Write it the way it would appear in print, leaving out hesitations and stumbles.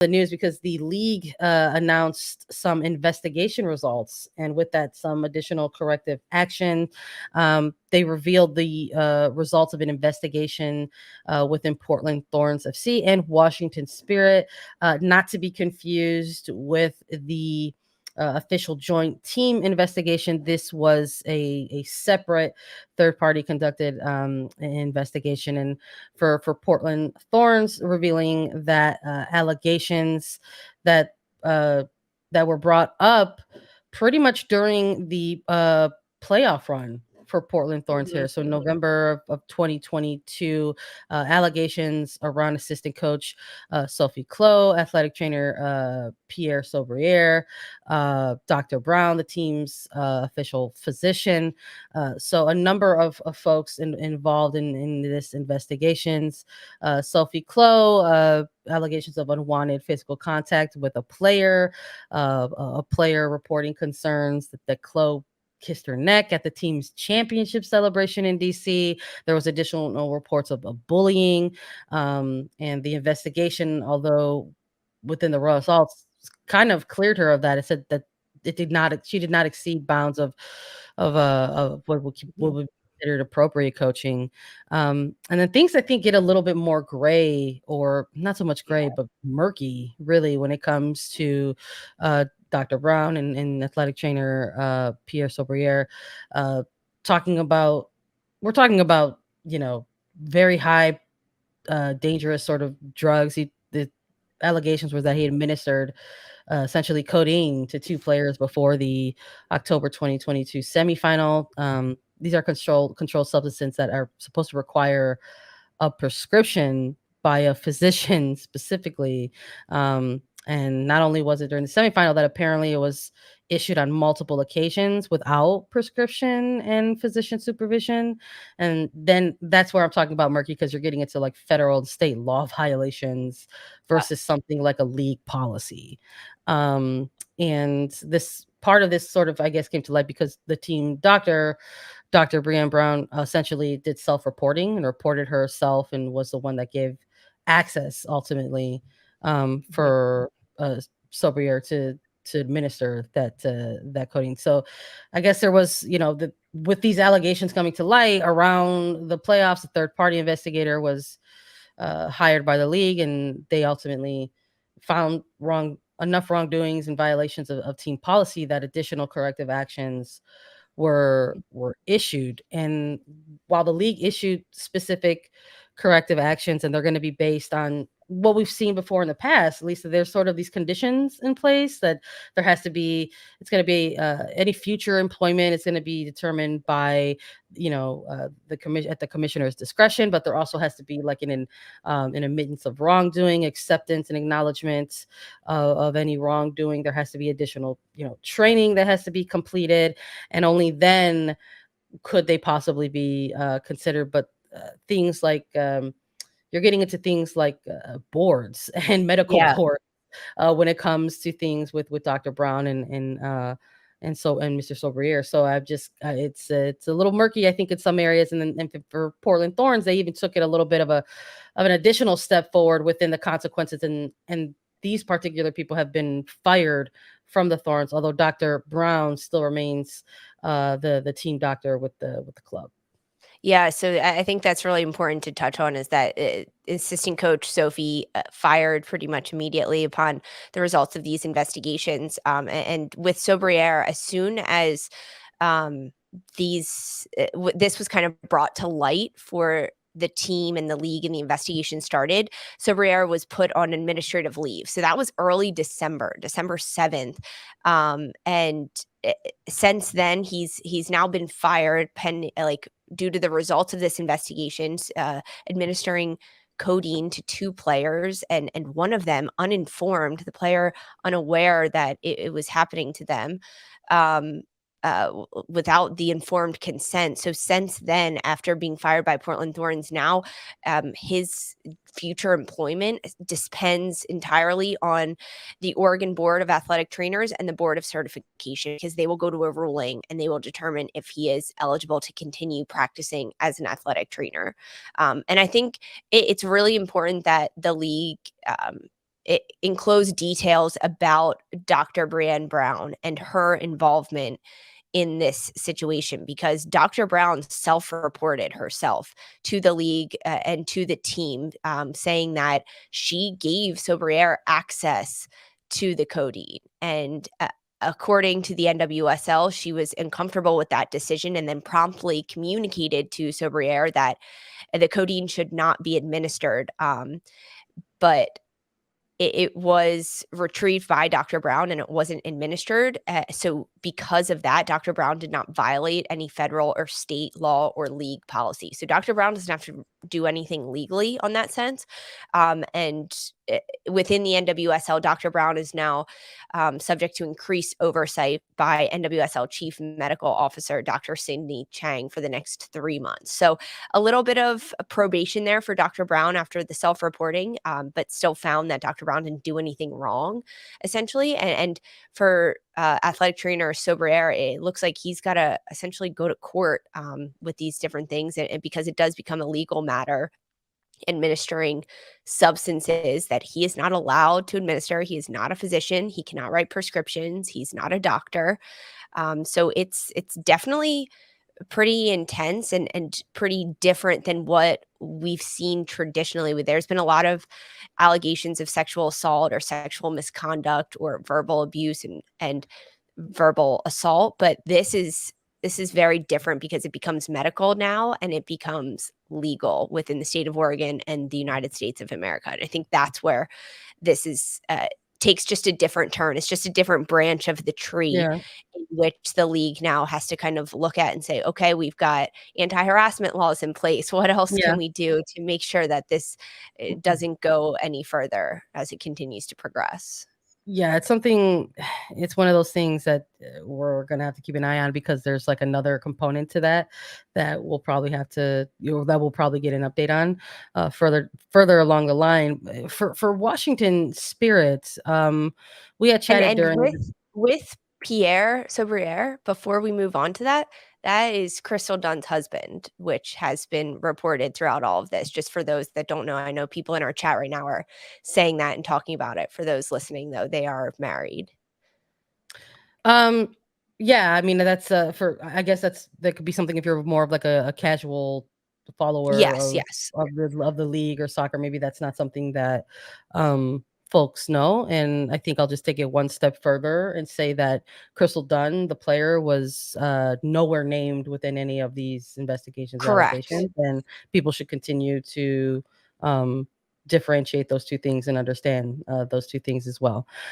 the news because the league announced some investigation results, and with that, some additional corrective action. They revealed the results of an investigation within Portland Thorns FC and Washington Spirit, not to be confused with the official joint team investigation. This was a separate third party conducted investigation, and for Portland Thorns, revealing that allegations that that were brought up pretty much during the playoff run for Portland Thorns here. So November of 2022, allegations around assistant coach Sophie Clow, athletic trainer Pierre Sobriere, Dr. Brown, the team's official physician. So a number of folks involved in this investigations. Sophie Clow, allegations of unwanted physical contact with a player reporting concerns that Clow kissed her neck at the team's championship celebration in DC. There was additional reports of bullying, and the investigation, although within the Royal Assaults, kind of cleared her of that. It said that she did not exceed bounds of what would be considered appropriate coaching. And then things I think get a little bit more gray, or not so much gray, but murky, really, when it comes to Dr. Brown and athletic trainer Pierre Sobriere, talking about we're talking about very high dangerous sort of drugs. The allegations were that he administered essentially codeine to two players before the October 2022 semifinal. These are controlled substances that are supposed to require a prescription by a physician specifically. And not only was it during the semifinal, that apparently it was issued on multiple occasions without prescription and physician supervision. And then that's where I'm talking about murky, because you're getting into like federal and state law violations versus something like a league policy. And this part of this sort of, I guess, came to light because the team Dr. Breanne Brown essentially did self-reporting and reported herself, and was the one that gave access ultimately for Sobriere to administer that codeine. So I guess there was, with these allegations coming to light around the playoffs, a third party investigator was hired by the league, and they ultimately found enough wrongdoings and violations of team policy that additional corrective actions were issued. And while the league issued specific corrective actions, and they're going to be based on what we've seen before in the past, at least there's sort of these conditions in place that there has to be, it's going to be any future employment, it's going to be determined by, the commission at the commissioner's discretion, but there also has to be like an admittance of wrongdoing, acceptance and acknowledgement of any wrongdoing. There has to be additional, training that has to be completed, and only then could they possibly be considered. But things like, you're getting into things like boards and medical boards when it comes to things with Dr. Brown and Mr. Sobriere. So I've just it's a little murky, I think, in some areas, and then for Portland Thorns, they even took it a little bit of an additional step forward within the consequences, and these particular people have been fired from the Thorns, although Dr. Brown still remains the team doctor with the club. Yeah, so I think that's really important to touch on, is that assistant coach Sophie fired pretty much immediately upon the results of these investigations. And with Sobriere, as soon as this was kind of brought to light for the team and the league and the investigation started, Sobriere was put on administrative leave. So that was early December 7th. And since then, he's now been fired due to the results of this investigation, administering codeine to two players, and one of them uninformed, the player unaware that it was happening to them, without the informed consent. So since then, after being fired by Portland Thorns, now his future employment depends entirely on the Oregon Board of Athletic Trainers and the Board of Certification, because they will go to a ruling and they will determine if he is eligible to continue practicing as an athletic trainer. And I think it's really important that the league enclosed details about Dr. Breanne Brown and her involvement in this situation, because Dr. Brown self-reported herself to the league and to the team, saying that she gave Sobriere access to the codeine. And according to the NWSL, she was uncomfortable with that decision and then promptly communicated to Sobriere that the codeine should not be administered. But it was retrieved by Dr. Brown and it wasn't administered. So because of that, Dr. Brown did not violate any federal or state law or league policy. So Dr. Brown doesn't have to do anything legally on that sense. And within the NWSL, Dr. Brown is now subject to increased oversight by NWSL Chief Medical Officer Dr. Cindy Chang for the next 3 months. So a little bit of probation there for Dr. Brown after the self-reporting, but still found that Dr. Brown didn't do anything wrong, essentially. And for athletic trainer Sobriere, it looks like he's got to essentially go to court with these different things, and because it does become a legal matter, administering substances that he is not allowed to administer. He is not a physician. He cannot write prescriptions. He's not a doctor. So it's definitely pretty intense and pretty different than what we've seen traditionally. There's been a lot of allegations of sexual assault or sexual misconduct or verbal abuse and verbal assault, but this is very different because it becomes medical now and it becomes legal within the state of Oregon and the United States of America. And I think that's where this is takes just a different turn. It's just a different branch of the tree Yeah. in which the league now has to kind of look at and say, okay, we've got anti-harassment laws in place. What else Yeah. can we do to make sure that this doesn't go any further as it continues to progress? Yeah, it's one of those things that we're gonna have to keep an eye on, because there's like another component to that we'll probably have to, that we'll probably get an update on further along the line. For Washington Spirits, we had chatted And during. with Pierre Sobriere, before we move on to that, that is Crystal Dunn's husband, which has been reported throughout all of this. Just for those that don't know, I know people in our chat right now are saying that and talking about it. For those listening, though, they are married. Yeah, I mean, that's for I guess that could be something if you're more of like a casual follower Yes, yes. of the league or soccer. Maybe that's not something that folks know. And I think I'll just take it one step further and say that Crystal Dunn, the player, was nowhere named within any of these investigations or Correct. allegations, and people should continue to differentiate those two things and understand those two things as well.